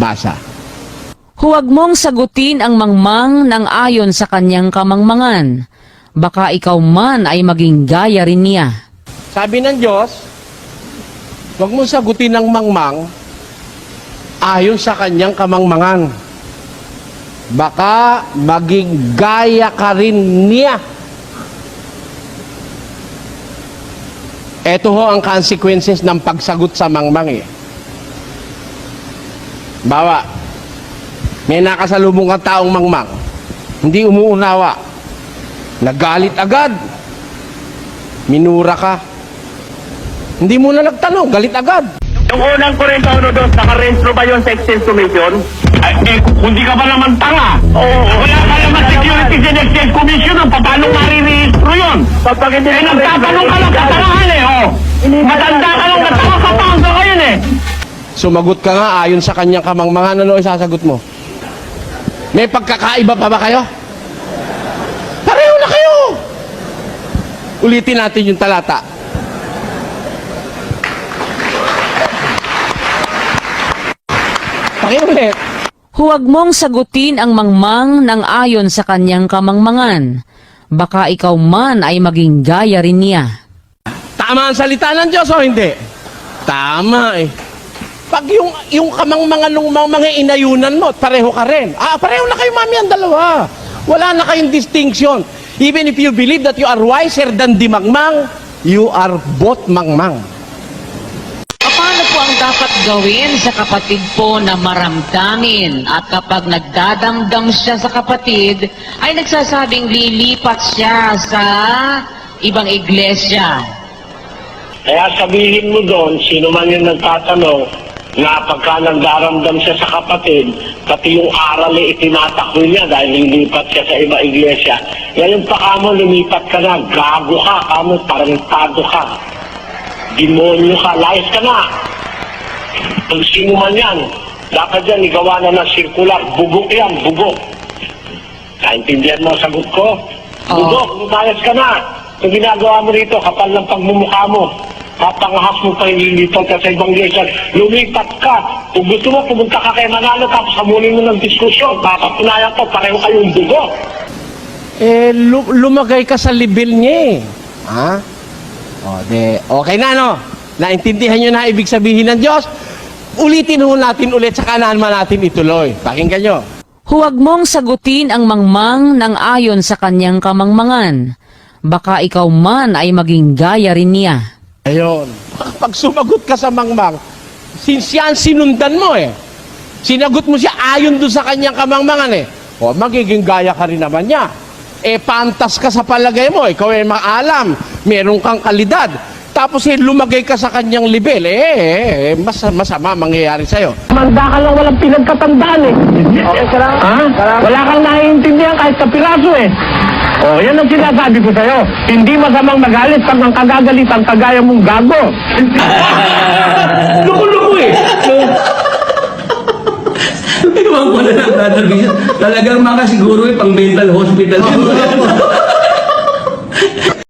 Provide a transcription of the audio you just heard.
umasa. Huwag mong sagutin ang mangmang ng ayon sa kanyang kamangmangan. Baka ikaw man ay maging gaya rin niya. Sabi ng Diyos, huwag mong sagutin ang mangmang ayon sa kanyang kamangmangan. Baka maging gaya ka rin niya. Ito ho ang consequences ng pagsagot sa mangmang eh. Bawa, may nakasalubong kang taong mangmang, hindi umuunawa, nagalit agad, minura ka, hindi mo na nagtanong, galit agad. Yung unang Korinto doon, naka-rentro ba yun sa exchange commission? Kung di ka ba naman tanga. Wala ka naman Securities and Exchange Commission, paano marirehistro yun? Nagtatanong ka lang katangahan Matanda ka lang katanga ka yun Sumagot ka nga ayon sa kanyang kamangmangan, ano isasagot mo? May pagkakaiba pa ba kayo? Pareho na kayo! Ulitin natin yung talata. Pakiulit. Huwag mong sagutin ang mangmang ng ayon sa kanyang kamangmangan. Baka ikaw man ay maging gaya rin niya. Tama ang salita ng Diyos o hindi? Tama eh. Pag yung kamangmangan ng mga inayunan mo, pareho ka rin. Pareho na kayo mami ang dalawa. Wala na kayong distinction. Even if you believe that you are wiser than the mangmang, you are both mangmang. Paano po ang dapat gawin sa kapatid po na maramdamin at kapag nagdadamdam siya sa kapatid, ay nagsasabing lilipat siya sa ibang iglesia? Kaya sabihin mo doon, sino man yung nagtatanong, na pagka nagdaramdam siya sa kapatid, pati yung aral ay itinatakbo niya dahil lilipat siya sa iba iglesia. Ngayon pa kamo, lumipat ka na, gago ka, kamo, tarantado ka. Demonyo ka, layas ka na. Kung sino man yan, dapat yan, igawa na ng circular. Bugok yan, bugok. Kaintindihan mo ang sagot ko? Bugok, lumayas ka na. Kung ginagawa mo rito, kapal ng pagmumukha mo. Papangahas mo pa ililipat ka sa ibang iglesia. Lumipat ka. Kung gusto mo, pumunta ka kay Manalo, tapos hamunin mo ng diskusyon. Papatunayan ko, pareho kayong bugok. Lumagay ka sa level niya eh. Ha? Okay na, no? Naintindihan nyo na ibig sabihin ng Diyos? Ulitin ho natin ulit sa kanan man natin ituloy. Pakinggan nyo. Huwag mong sagutin ang mangmang ng ayon sa kanyang kamangmangan. Baka ikaw man ay maging gaya rin niya. Ayun. Pag sumagot ka sa mangmang, since yan sinundan mo eh. Sinagot mo siya ayon doon sa kanyang kamangmangan eh. Magiging gaya ka rin naman niya. Pantas ka sa palagay mo, ikaw ay maalam, meron kang kalidad, tapos lumagay ka sa kanyang level, masama mangyayari sa'yo. Manda ka lang walang pinagkatandaan Wala kang naiintindihan kahit sa piraso yan ang sinasabi ko sa'yo. Hindi masamang magalit pag ang kagagalitan kagaya mong gago. Luko-luko Iwan ko na lang, Brother Bishop. Talagang makasiguro pang mental hospital.